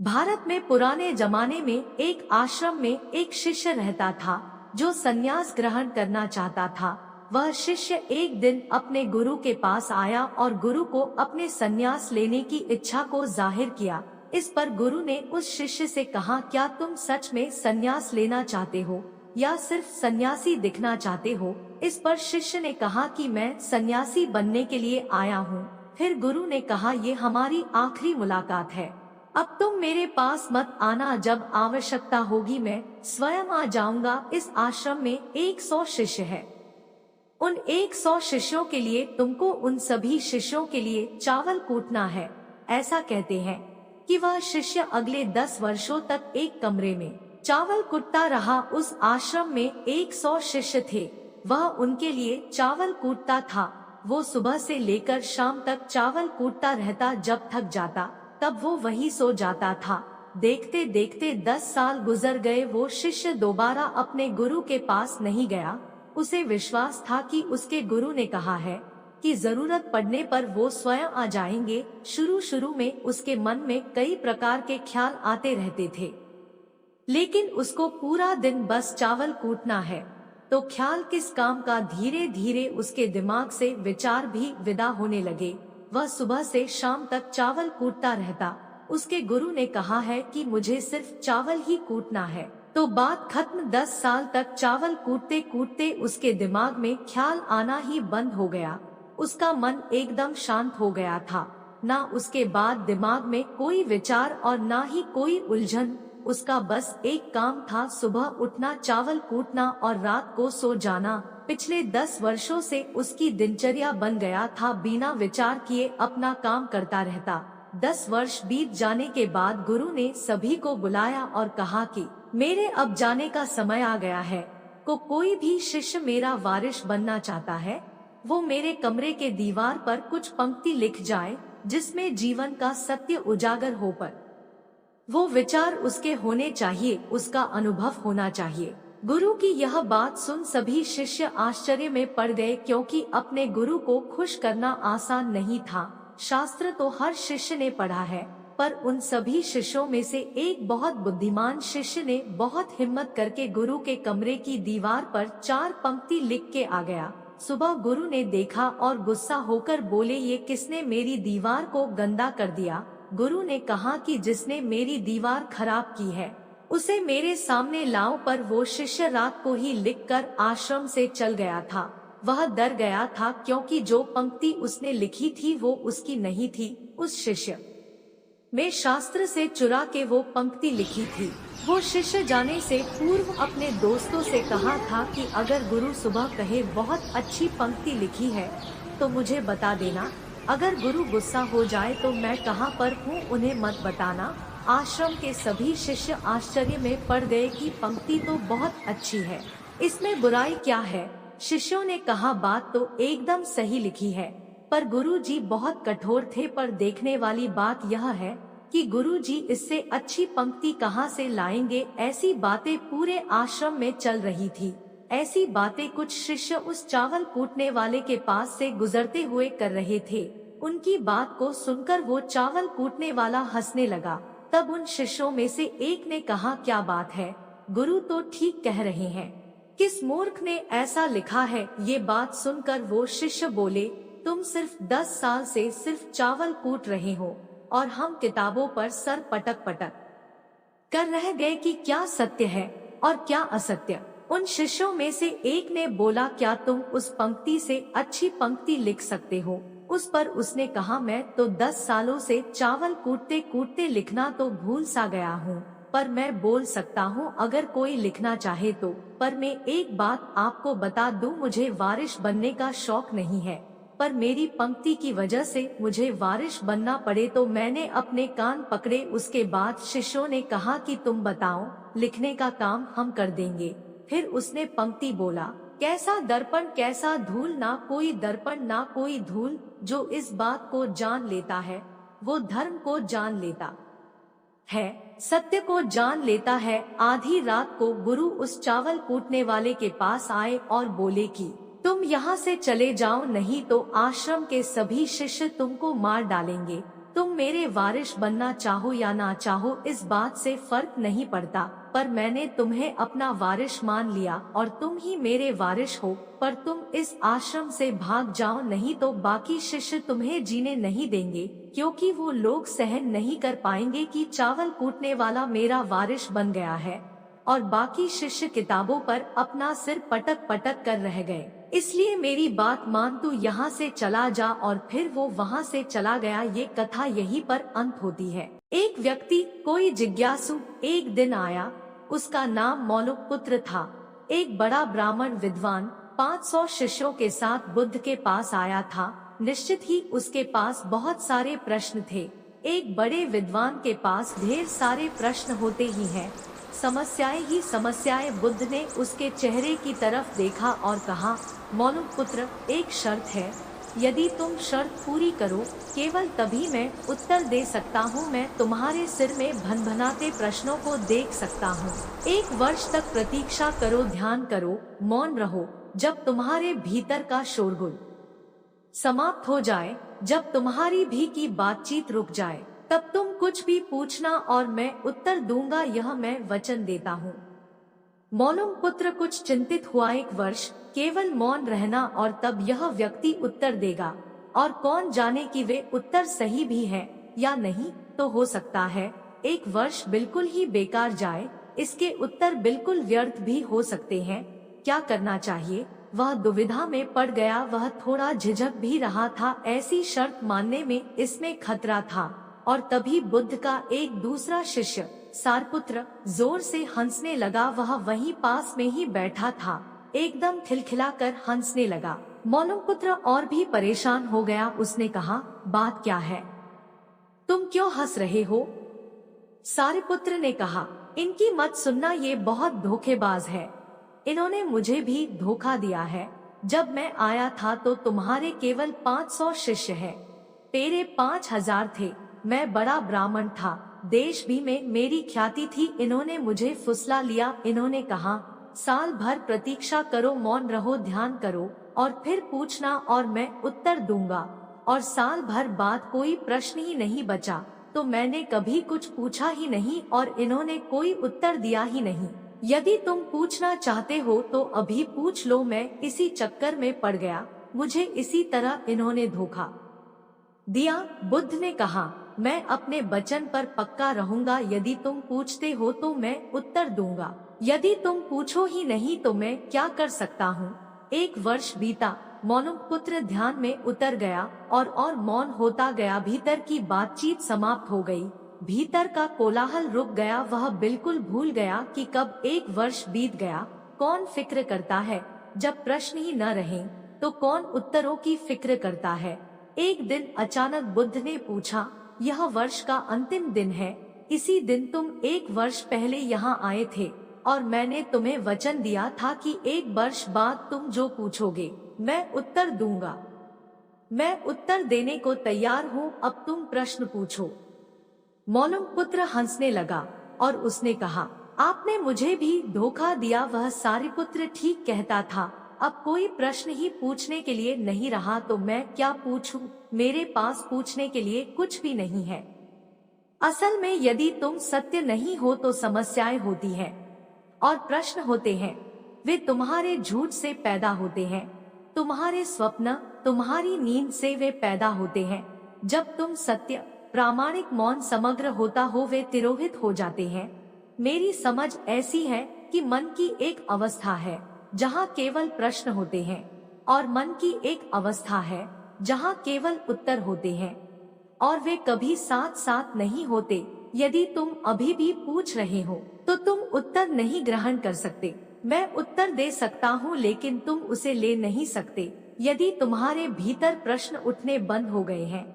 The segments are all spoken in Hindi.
भारत में पुराने जमाने में एक आश्रम में एक शिष्य रहता था जो संन्यास ग्रहण करना चाहता था। वह शिष्य एक दिन अपने गुरु के पास आया और गुरु को अपने संन्यास लेने की इच्छा को जाहिर किया। इस पर गुरु ने उस शिष्य से कहा, क्या तुम सच में संन्यास लेना चाहते हो या सिर्फ सन्यासी दिखना चाहते हो? इस पर शिष्य ने कहा कि मैं सन्यासी बनने के लिए आया हूँ। फिर गुरु ने कहा, ये हमारी आखिरी मुलाकात है, अब तुम मेरे पास मत आना, जब आवश्यकता होगी मैं स्वयं आ जाऊंगा। इस आश्रम में 100 शिष्य है, उन 100 शिष्यों के लिए तुमको उन सभी शिष्यों के लिए चावल कूटना है। ऐसा कहते हैं कि वह शिष्य अगले 10 वर्षों तक एक कमरे में चावल कूटता रहा। उस आश्रम में 100 शिष्य थे, वह उनके लिए चावल कूटता था। वो सुबह से लेकर शाम तक चावल कूटता रहता, जब थक जाता तब वो वही सो जाता था। देखते देखते 10 साल गुजर गए। वो शिष्य दोबारा अपने गुरु के पास नहीं गया। उसे विश्वास था कि उसके गुरु ने कहा है कि जरूरत पड़ने पर वो स्वयं आ जाएंगे। शुरू शुरू में उसके मन में कई प्रकार के ख्याल आते रहते थे, लेकिन उसको पूरा दिन बस चावल कूटना है तो ख्याल किस काम का। धीरे धीरे उसके दिमाग से विचार भी विदा होने लगे। वह सुबह से शाम तक चावल कूटता रहता। उसके गुरु ने कहा है कि मुझे सिर्फ चावल ही कूटना है, तो बात खत्म। 10 साल तक चावल कूटते कूटते उसके दिमाग में ख्याल आना ही बंद हो गया। उसका मन एकदम शांत हो गया था। ना उसके बाद दिमाग में कोई विचार और ना ही कोई उलझन। उसका बस एक काम था, सुबह उठना, चावल कूटना और रात को सो जाना। पिछले 10 वर्षों से उसकी दिनचर्या बन गया था। बिना विचार किए अपना काम करता रहता। 10 वर्ष बीत जाने के बाद गुरु ने सभी को बुलाया और कहा कि मेरे अब जाने का समय आ गया है। कोई भी शिष्य मेरा वारिस बनना चाहता है, वो मेरे कमरे के दीवार पर कुछ पंक्ति लिख जाए जिसमें जीवन का सत्य उजागर हो। पर वो विचार उसके होने चाहिए, उसका अनुभव होना चाहिए। गुरु की यह बात सुन सभी शिष्य आश्चर्य में पड़ गए, क्योंकि अपने गुरु को खुश करना आसान नहीं था। शास्त्र तो हर शिष्य ने पढ़ा है, पर उन सभी शिष्यों में से एक बहुत बुद्धिमान शिष्य ने बहुत हिम्मत करके गुरु के कमरे की दीवार पर 4 पंक्ति लिख के आ गया। सुबह गुरु ने देखा और गुस्सा होकर बोले, ये किसने मेरी दीवार को गंदा कर दिया? गुरु ने कहा कि जिसने मेरी दीवार खराब की है उसे मेरे सामने लाओ। पर वो शिष्य रात को ही लिखकर आश्रम से चल गया था। वह डर गया था, क्योंकि जो पंक्ति उसने लिखी थी वो उसकी नहीं थी। उस शिष्य में शास्त्र से चुरा के वो पंक्ति लिखी थी। वो शिष्य जाने से पूर्व अपने दोस्तों से कहा था कि अगर गुरु सुबह कहे बहुत अच्छी पंक्ति लिखी है तो मुझे बता देना। अगर गुरु गुस्सा हो जाए तो मैं कहाँ पर हूँ उन्हें मत बताना। आश्रम के सभी शिष्य आश्चर्य में पड़ गए कि पंक्ति तो बहुत अच्छी है, इसमें बुराई क्या है? शिष्यों ने कहा, बात तो एकदम सही लिखी है, पर गुरु जी बहुत कठोर थे। पर देखने वाली बात यह है कि गुरु जी इससे अच्छी पंक्ति कहाँ से लाएंगे? ऐसी बातें पूरे आश्रम में चल रही थी। ऐसी बातें कुछ शिष्य उस चावल कूटने वाले के पास से गुजरते हुए कर रहे थे। उनकी बात को सुनकर वो चावल कूटने वाला हंसने लगा। तब उन शिष्यों में से एक ने कहा, क्या बात है, गुरु तो ठीक कह रहे हैं, किस मूर्ख ने ऐसा लिखा है? ये बात सुनकर वो शिष्य बोले, तुम सिर्फ 10 साल से सिर्फ चावल कूट रहे हो और हम किताबों पर सर पटक पटक कर रह गए कि क्या सत्य है और क्या असत्य। उन शिष्यों में से एक ने बोला, क्या तुम उस पंक्ति से अच्छी पंक्ति लिख सकते हो? उस पर उसने कहा, मैं तो 10 सालों से चावल कूटते कूटते लिखना तो भूल सा गया हूँ, पर मैं बोल सकता हूँ अगर कोई लिखना चाहे तो। पर मैं एक बात आपको बता दूं, मुझे वारिस बनने का शौक नहीं है, पर मेरी पंक्ति की वजह से मुझे वारिस बनना पड़े तो मैंने अपने कान पकड़े। उसके बाद शिष्यों ने कहा कि तुम बताओ, लिखने का काम हम कर देंगे। फिर उसने पंक्ति बोला, कैसा दर्पण कैसा धूल, ना कोई दर्पण ना कोई धूल, जो इस बात को जान लेता है वो धर्म को जान लेता है, सत्य को जान लेता है। आधी रात को गुरु उस चावल कूटने वाले के पास आए और बोले कि तुम यहाँ से चले जाओ, नहीं तो आश्रम के सभी शिष्य तुमको मार डालेंगे। तुम मेरे वारिस बनना चाहो या ना चाहो इस बात से फर्क नहीं पड़ता, पर मैंने तुम्हें अपना वारिस मान लिया और तुम ही मेरे वारिस हो। पर तुम इस आश्रम से भाग जाओ, नहीं तो बाकी शिष्य तुम्हें जीने नहीं देंगे, क्योंकि वो लोग सहन नहीं कर पाएंगे कि चावल कूटने वाला मेरा वारिस बन गया है। और बाकी शिष्य किताबों पर अपना सिर पटक पटक कर रह गए। इसलिए मेरी बात मान, तू यहाँ से चला जा। और फिर वो वहाँ से चला गया। ये कथा यहीं पर अंत होती है। एक व्यक्ति, कोई जिज्ञासु, एक दिन आया। उसका नाम मौलुकपुत्र था। एक बड़ा ब्राह्मण विद्वान 500 शिष्यों के साथ बुद्ध के पास आया था। निश्चित ही उसके पास बहुत सारे प्रश्न थे। एक बड़े विद्वान के पास ढेर सारे प्रश्न होते ही हैं, समस्याएं ही समस्याएं। बुद्ध ने उसके चेहरे की तरफ देखा और कहा, मौलुकपुत्र, एक शर्त है। यदि तुम शर्त पूरी करो, केवल तभी मैं उत्तर दे सकता हूँ। मैं तुम्हारे सिर में भनभनाते प्रश्नों को देख सकता हूँ। 1 वर्ष तक प्रतीक्षा करो, ध्यान करो, मौन रहो। जब तुम्हारे भीतर का शोरगुल समाप्त हो जाए, जब तुम्हारी भी की बातचीत रुक जाए, तब तुम कुछ भी पूछना और मैं उत्तर दूंगा, यह मैं वचन देता हूँ। मौलुकपुत्र कुछ चिंतित हुआ। 1 वर्ष केवल मौन रहना और तब यह व्यक्ति उत्तर देगा। और कौन जाने कि वे उत्तर सही भी है या नहीं। तो हो सकता है 1 वर्ष बिल्कुल ही बेकार जाए, इसके उत्तर बिल्कुल व्यर्थ भी हो सकते हैं। क्या करना चाहिए, वह दुविधा में पड़ गया। वह थोड़ा झिझक भी रहा था। ऐसी शर्त मानने में इसमें खतरा था। और तभी बुद्ध का एक दूसरा शिष्य सारपुत्र जोर से हंसने लगा। वह वहीं पास में ही बैठा था, एकदम खिलखिलाकर हंसने लगा। मौलुकपुत्र और भी परेशान हो गया। उसने कहा, बात क्या है, तुम क्यों हंस रहे हो? सारपुत्र ने कहा, इनकी मत सुनना, ये बहुत धोखेबाज है। इन्होंने मुझे भी धोखा दिया है। जब मैं आया था तो तुम्हारे केवल 500 शिष्य हैं, तेरे 5000 थे। मैं बड़ा ब्राह्मण था, देश भी में मेरी ख्याति थी। इन्होंने मुझे फुसला लिया। इन्होंने कहा, साल भर प्रतीक्षा करो, मौन रहो, ध्यान करो और फिर पूछना और मैं उत्तर दूंगा। और साल भर बाद कोई प्रश्न ही नहीं बचा तो मैंने कभी कुछ पूछा ही नहीं और इन्होंने कोई उत्तर दिया ही नहीं। यदि तुम पूछना चाहते हो तो अभी पूछ लो। मैं इसी चक्कर में पड़ गया, मुझे इसी तरह इन्होंने धोखा दिया। बुद्ध ने कहा, मैं अपने वचन पर पक्का रहूंगा। यदि तुम पूछते हो तो मैं उत्तर दूंगा, यदि तुम पूछो ही नहीं तो मैं क्या कर सकता हूँ। 1 वर्ष बीता। मौलुकपुत्र ध्यान में उतर गया और मौन होता गया। भीतर की बातचीत समाप्त हो गई, भीतर का कोलाहल रुक गया। वह बिल्कुल भूल गया कि कब 1 वर्ष बीत गया। कौन फिक्र करता है, जब प्रश्न ही न रहे तो कौन उत्तरों की फिक्र करता है। एक दिन अचानक बुद्ध ने पूछा, यह वर्ष का अंतिम दिन है। इसी दिन तुम 1 वर्ष पहले यहाँ आए थे और मैंने तुम्हें वचन दिया था कि 1 वर्ष बाद तुम जो पूछोगे मैं उत्तर दूंगा। मैं उत्तर देने को तैयार हूँ, अब तुम प्रश्न पूछो। मौलुकपुत्र हंसने लगा और उसने कहा, आपने मुझे भी धोखा दिया। वह सारिपुत्र ठीक कहता था। अब कोई प्रश्न ही पूछने के लिए नहीं रहा तो मैं क्या पूछूं? मेरे पास पूछने के लिए कुछ भी नहीं है। असल में यदि तुम सत्य नहीं हो तो समस्याएं होती हैं और प्रश्न होते हैं। वे तुम्हारे झूठ से पैदा होते हैं, तुम्हारे स्वप्न, तुम्हारी नींद से वे पैदा होते हैं। जब तुम सत्य, प्रामाणिक, मौन, समग्र होता हो, वे तिरोहित हो जाते हैं। मेरी समझ ऐसी है कि मन की एक अवस्था है जहाँ केवल प्रश्न होते हैं और मन की एक अवस्था है जहाँ केवल उत्तर होते हैं और वे कभी साथ साथ नहीं होते। यदि तुम अभी भी पूछ रहे हो तो तुम उत्तर नहीं ग्रहण कर सकते। मैं उत्तर दे सकता हूँ लेकिन तुम उसे ले नहीं सकते। यदि तुम्हारे भीतर प्रश्न उठने बंद हो गए हैं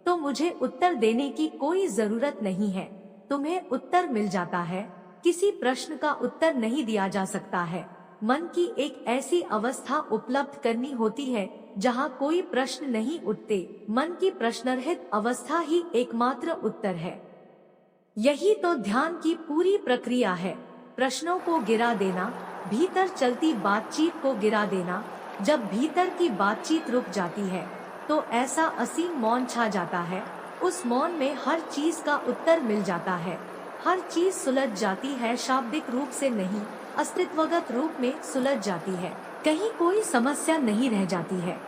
तो मुझे उत्तर देने की कोई जरूरत नहीं है। तुम्हें उत्तर मिल जाता है, किसी प्रश्न का उत्तर नहीं दिया जा सकता है। मन की एक ऐसी अवस्था उपलब्ध करनी होती है जहाँ कोई प्रश्न नहीं उठते। मन की प्रश्नरहित अवस्था ही एकमात्र उत्तर है। यही तो ध्यान की पूरी प्रक्रिया है। प्रश्नों को गिरा देना, भीतर चलती बातचीत को गिरा देना। जब भीतर की बातचीत रुक जाती है तो ऐसा असीम मौन छा जाता है। उस मौन में हर चीज का उत्तर मिल जाता है। हर चीज सुलझ जाती है, शाब्दिक रूप से नहीं, अस्तित्वगत रूप में सुलझ जाती है। कहीं कोई समस्या नहीं रह जाती है।